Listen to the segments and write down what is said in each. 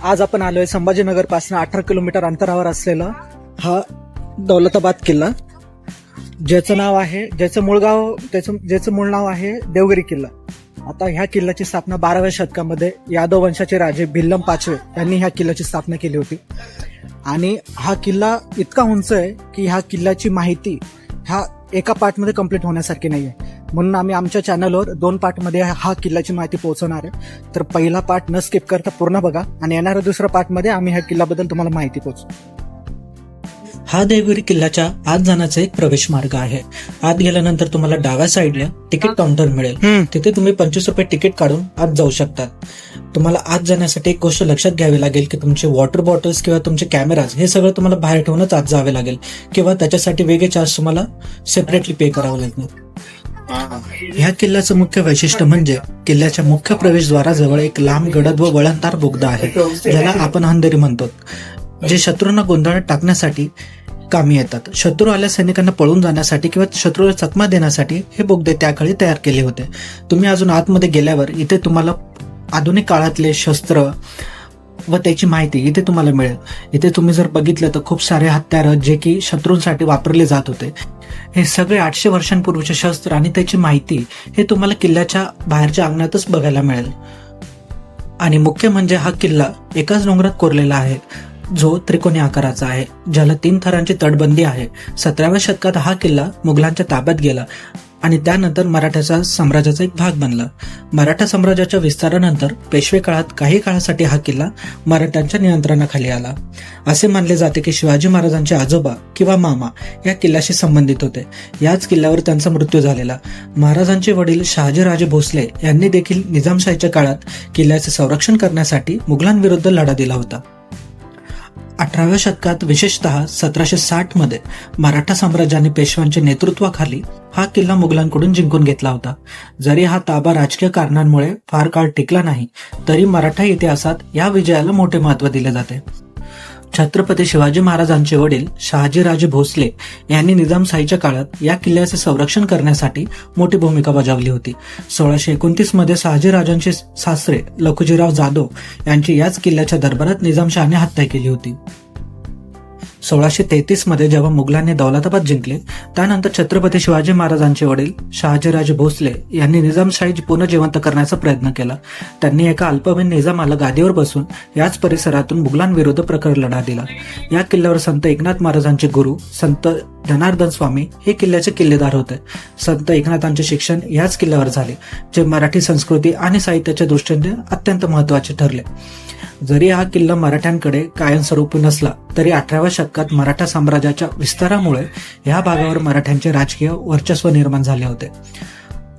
आज आपण आलोय संभाजीनगर पासून 18 किलोमीटर अंतरावर असलेला हा दौलताबाद किल्ला, ज्याचं मूळ नाव आहे देवगिरी किल्ला. आता ह्या किल्ल्याची स्थापना 12व्या शतकामध्ये यादव वंशाचे राजे भिल्लम पाचवे यांनी ह्या किल्ल्याची स्थापना केली होती. आणि हा किल्ला इतका उंच आहे की ह्या किल्ल्याची माहिती ह्या एका पार्टमध्ये कंप्लीट होण्यासारखी नाहीये. म्हणून आम्ही आमच्या चॅनलवर 2 पार्टमध्ये हा किल्ल्याची माहिती पोहोचवणार आहे. तर पहिला पार्ट न स्किप करता पूर्ण बघा आणि येणाऱ्या दुसऱ्या पार्टमध्ये आम्ही ह्या किल्ल्याबद्दल तुम्हाला माहिती पोहोचवू. हा देवगिरी किल्ल्याच्या आत जाण्याचा एक प्रवेश मार्ग आहे. आत गेल्यानंतर तुम्हाला डाव्या साईडला तिकीट काउंटर मिळेल. तिथे तुम्ही 25 रुपये तिकीट काढून आत जाऊ शकतात. तुम्हाला आत जाण्यासाठी एक गोष्ट लक्षात घ्यावी लागेल की तुमचे वॉटर बॉटल्स किंवा तुमचे कॅमेराज हे सगळं तुम्हाला बाहेर ठेवूनच आत जावे लागेल किंवा त्याच्यासाठी वेगळे चार्ज तुम्हाला सेपरेटली पे करावं लागेल. ह्या किल्ल्याचं मुख्य वैशिष्ट्य म्हणजे किल्ल्याच्या मुख्य प्रवेशद्वाराजवळ एक लांब गडद व वळणदार बोगदा आहे, ज्याला आपण अंधेरी म्हणतो, जे शत्रूंना गोंधळात टाकण्यासाठी कामी येतात. शत्रू आल्या सैनिकांना पळून जाण्यासाठी किंवा शत्रूला चकमा देण्यासाठी हे बोगदे त्याकाळी तयार केले होते. तुम्ही अजून आतमध्ये गेल्यावर इथे तुम्हाला आधुनिक काळातले शस्त्र व त्याची माहिती इथे तुम्हाला मिळेल. इथे तुम्ही जर बघितलं तर खूप सारे हत्यार जे की शत्रूंसाठी वापरले जात होते, हे सगळे 800 वर्षांपूर्वीचे शस्त्र आणि त्याची माहिती हे तुम्हाला किल्ल्याच्या बाहेरच्या अंगणातच बघायला मिळेल. आणि मुख्य म्हणजे हा किल्ला एकाच डोंगरात कोरलेला आहे, जो त्रिकोणी आकाराचा आहे, ज्याला 3 थरांची तटबंदी आहे. 17व्या शतकात हा किल्ला मुघलांच्या ताब्यात गेला आणि त्यानंतर मराठा साम्राज्याचा एक भाग बनला. मराठा साम्राज्याच्या विस्तारानंतर पेशवे काळात काही काळासाठी हा किल्ला मराठ्यांच्या नियंत्रणाखाली आला. असे मानले जाते की शिवाजी महाराजांचे आजोबा किंवा मामा या किल्ल्याशी संबंधित होते. याच किल्ल्यावर त्यांचा मृत्यू झालेला. महाराजांचे वडील शहाजीराजे भोसले यांनी देखील निजामशाहीच्या काळात किल्ल्याचे संरक्षण करण्यासाठी मुघलांविरुद्ध लढा दिला होता. 18व्या शतकात विशेषतः 1760 मध्ये मराठा साम्राज्याने पेशव्यांच्या नेतृत्वाखाली हा किल्ला मुघलांकडून जिंकून घेतला होता. जरी हा ताबा राजकीय कारणांमुळे फार काळ टिकला नाही, तरी मराठा इतिहासात या विजयाला मोठे महत्त्व दिले जाते. छत्रपती शिवाजी महाराजांचे वडील शहाजीराजे भोसले यांनी निजामशाहीच्या काळात या किल्ल्याचे संरक्षण करण्यासाठी मोठी भूमिका बजावली होती. 1629 मध्ये शहाजीराजांचे सासरे लखुजीराव जाधव यांची याच किल्ल्याच्या दरबारात निजामशहाने हत्या केली होती. 1633 मध्ये जेव्हा मुघलांनी दौलताबाद जिंकले, त्यानंतर छत्रपती शिवाजी महाराजांचे वडील शहाजीराजे भोसले यांनी निजामशाही पुनर्जिवंत करण्याचा प्रयत्न केला. त्यांनी एका अल्पवयीन निजामाला गादीवर बसून याच परिसरातून मुघलांविरुद्ध प्रखर लढा दिला. या किल्ल्यावर संत एकनाथ महाराजांचे गुरु संत जनार्दन स्वामी हे किल्ल्याचे किल्लेदार होते. संत एकनाथांचे शिक्षण याच किल्ल्यावर झाले, जे मराठी संस्कृती आणि साहित्याच्या दृष्टीने अत्यंत महत्वाचे ठरले. जरी हा किल्ला मराठ्यांकडे कायमस्वरूपी नसला, तरी 18व्या शतकात मराठा साम्राज्याच्या विस्तारामुळे या भागावर मराठ्यांचे राजकीय वर्चस्व निर्माण झाले होते.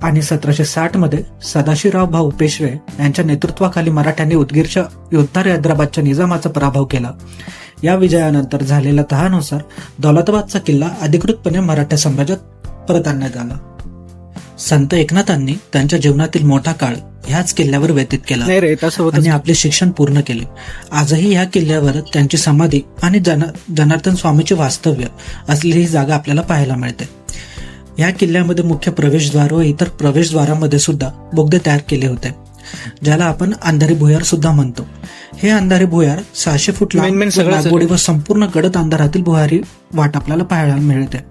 आणि 1760 मध्ये सदाशिवराव भाऊ पेशवे यांच्या नेतृत्वाखाली मराठ्यांनी उदगीरच्या युद्धार हैदराबादच्या निजामाचा पराभव केला. या विजयानंतर झालेल्या तहानुसार दौलताबादचा किल्ला अधिकृतपणे मराठा साम्राज्यात परत आणण्यात आला. संत एकनाथांनी त्यांच्या जीवनातील मोठा काळ ह्याच किल्ल्यावर व्यतीत केला आणि आपले शिक्षण पूर्ण केले. आजही या किल्ल्यावर त्यांची समाधी आणि जनार्दन स्वामीचे वास्तव्य असलेली ही जागा आपल्याला पाहायला मिळते. या किल्ल्यामध्ये मुख्य प्रवेशद्वार व इतर प्रवेशद्वारामध्ये सुद्धा बोगदे तयार केले होते, ज्याला आपण अंधारी भुयार सुद्धा म्हणतो. हे अंधारी भुयार 600 फूट लागवडी व संपूर्ण गडद अंधारातील भुयारी वाट आपल्याला पाहायला मिळते.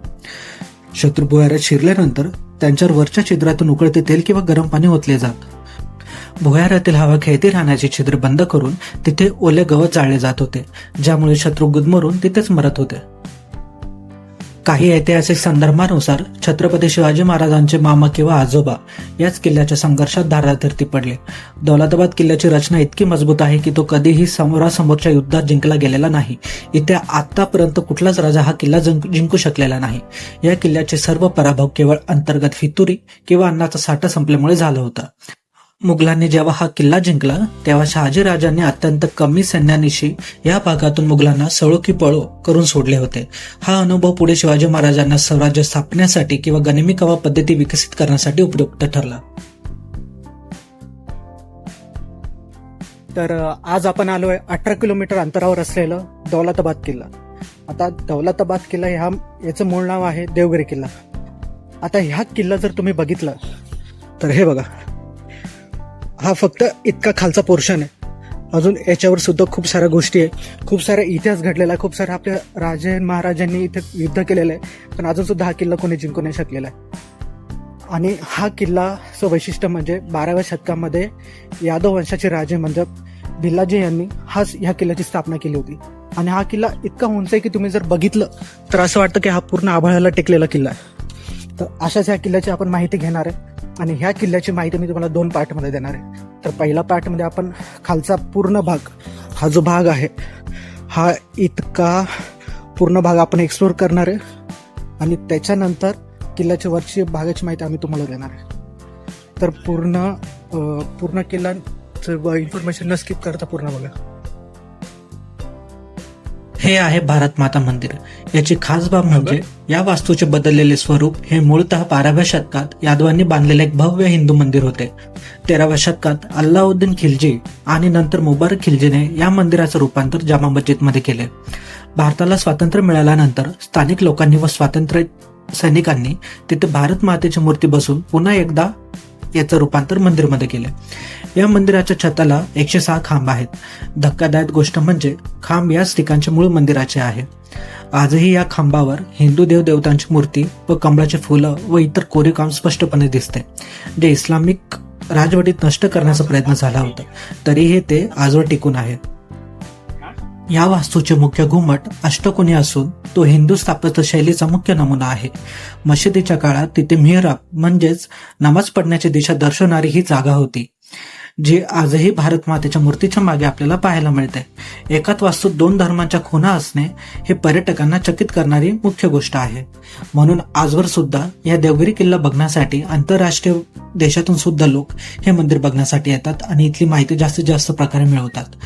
शत्रू भुयारात शिरल्यानंतर त्यांच्यावर वरच्या छिद्रातून उकळते तेल किंवा गरम पाणी ओतले जात. भुयारातील हवा खेळती राहण्याचे छिद्र बंद करून तिथे ओले गवत जाळले जात होते, ज्यामुळे शत्रू गुदमरून तिथेच मरत होते. काही ऐतिहासिक संदर्भानुसार छत्रपती शिवाजी महाराजांचे मामा किंवा आजोबा याच किल्ल्याच्या संघर्षात धारातीर्थी पडले. दौलताबाद किल्ल्याची रचना इतकी मजबूत आहे की तो कधीही समोरासमोरच्या युद्धात जिंकला गेलेला नाही. इथे आतापर्यंत कुठलाच राजा हा किल्ला जिंकू शकलेला नाही. या किल्ल्याचे सर्व पराभव केवळ अंतर्गत फितुरी किंवा अन्नाचा साठा संपल्यामुळे झाला होता. मुघलांनी जेव्हा हा किल्ला जिंकला, तेव्हा शहाजीराजांनी अत्यंत कमी सैन्यानिशी या भागातून मुघलांना सळो की पळो करून सोडले होते. हा अनुभव पुढे शिवाजी महाराजांना स्वराज्य स्थापण्यासाठी किंवा गनिमी कावा पद्धती विकसित करण्यासाठी उपयुक्त ठरला. तर आज आपण आलोय 18 किलोमीटर अंतरावर असलेलं दौलताबाद किल्ला. आता दौलताबाद किल्ला याचं मूळ नाव आहे देवगिरी किल्ला. आता ह्या किल्ला जर तुम्ही बघितलं तर हे बघा, हा फक्त इतका खालचा पोर्शन आहे अजून याच्यावर सुद्धा खूप साऱ्या गोष्टी आहे, खूप सारा इतिहास घडलेला आहे, खूप साऱ्या आपल्या राजे महाराजांनी इथे युद्ध केलेलं आहे, पण अजून सुद्धा हा किल्ला कोणी जिंकू नाही शकलेला आहे. आणि हा किल्लाचं वैशिष्ट्य म्हणजे 12व्या शतकामध्ये यादव वंशाचे राजे म्हणजे भिल्लाजी यांनी ह्या किल्ल्याची स्थापना केली होती. आणि हा किल्ला इतका उंच आहे की तुम्ही जर बघितलं तर असं वाटतं की हा पूर्ण आभाळाला टेकलेला किल्ला आहे. तर अशाच ह्या किल्ल्याची आपण माहिती घेणार आहे आणि ह्या किल्ल्याची माहिती मी तुम्हाला 2 पार्टमध्ये देणार आहे. तर पहिला पार्टमध्ये आपण खालचा पूर्ण भाग, हा जो भाग आहे हा इतका पूर्ण भाग आपण एक्सप्लोर करणार आहे आणि त्याच्यानंतर किल्ल्याच्या वरची भागाची माहिती आम्ही तुम्हाला देणार आहे. तर पूर्ण किल्ल्याचं इन्फॉर्मेशन न स्किप करता पूर्ण बघा. हे आहे भारत माता मंदिर. याची खास बाब म्हणजे या वास्तूचे बदललेले स्वरूप हे मूळतः 12व्या शतकात यादवांनी बांधलेले एक भव्य हिंदू मंदिर होते. 13व्या शतकात अल्लाउद्दीन खिलजी आणि नंतर मुबारक खिलजीने या मंदिराचं रूपांतर जामा मस्जिदमध्ये केले. भारताला स्वातंत्र्य मिळाल्यानंतर स्थानिक लोकांनी व स्वातंत्र्य सैनिकांनी तिथे भारत मातेची मूर्ती बसून पुन्हा एकदा याचं रूपांतर मंदिरमध्ये केले. या मंदिराच्या छताला 106 खांब आहेत. धक्कादायक गोष्ट म्हणजे खांब याच ठिकाणचे मूळ मंदिराचे आहे. आजही या खांबावर हिंदू देवदेवतांची मूर्ती व कमळाची फुलं व इतर कोरीवकाम स्पष्टपणे दिसते, जे इस्लामिक राजवटीत नष्ट करण्याचा प्रयत्न झाला होता, तरीही ते आजवर टिकून आहेत. या वास्तूचे मुख्य घुमट अष्टकोनी असून तो हिंदू स्थापत्य शैलीचा मुख्य नमुना आहे. मशिदीच्या काळात तिथे मिहराब म्हणजेच नमाज पढण्याची दिशा दर्शवणारी ही जागा होती, जी आजही भारत मातेच्या मूर्तीच्या मागे आपल्याला पाहायला मिळते. एकाच वास्तूत 2 धर्मांच्या खुणा असणे हे पर्यटकांना चकित करणारी मुख्य गोष्ट आहे. म्हणून आजवर सुद्धा या देवगिरी किल्ला बघण्यासाठी आंतरराष्ट्रीय देशातून सुद्धा लोक हे मंदिर बघण्यासाठी येतात आणि इथली माहिती जास्तीत जास्त प्रकारे मिळवतात.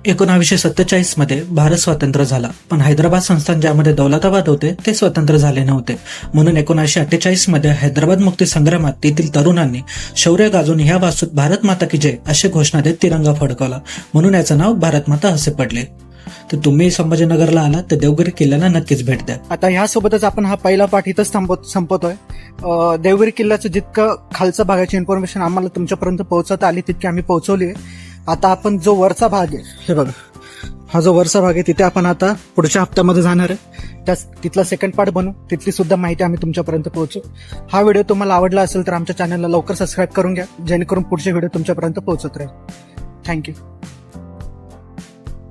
1947 मध्ये भारत स्वतंत्र झाला, पण हैदराबाद संस्थान ज्यामध्ये दौलताबाद होते ते स्वतंत्र झाले नव्हते. म्हणून 1948 मध्ये हैदराबाद मुक्ती संग्रामात तेथील तरुणांनी शौर्य गाजवून ह्या वास्तूत भारत माता की जय अशी घोषणा देत तिरंगा फडकवला, म्हणून याचं नाव भारत माता असे पडले. तर तुम्ही संभाजीनगरला आला तर देवगिरी किल्ल्याला नक्कीच भेट द्या. आता ह्यासोबतच आपण हा पहिला पाठ इथंच संपवतोय. देवगिरी किल्ल्याचं जितकं खालच्या भागाची इन्फॉर्मेशन आम्हाला तुमच्यापर्यंत पोहोचवता आली तितकी आम्ही पोहोचवली आहे. आता आपण जो वरचा भाग आहे, हे बघा, हा जो वरचा भाग आहे तिथे आपण आता पुढच्या हप्त्यामध्ये जाणार आहे. तिथला सेकंड पार्ट बनवू, तिथली सुद्धा माहिती आम्ही तुमच्यापर्यंत पोहोचू. हा व्हिडिओ तुम्हाला आवडला असेल तर आमच्या चॅनलला लवकर सबस्क्राईब करून घ्या, जेणेकरून पुढचे व्हिडिओ तुमच्यापर्यंत पोहोचत राहील. थँक्यू.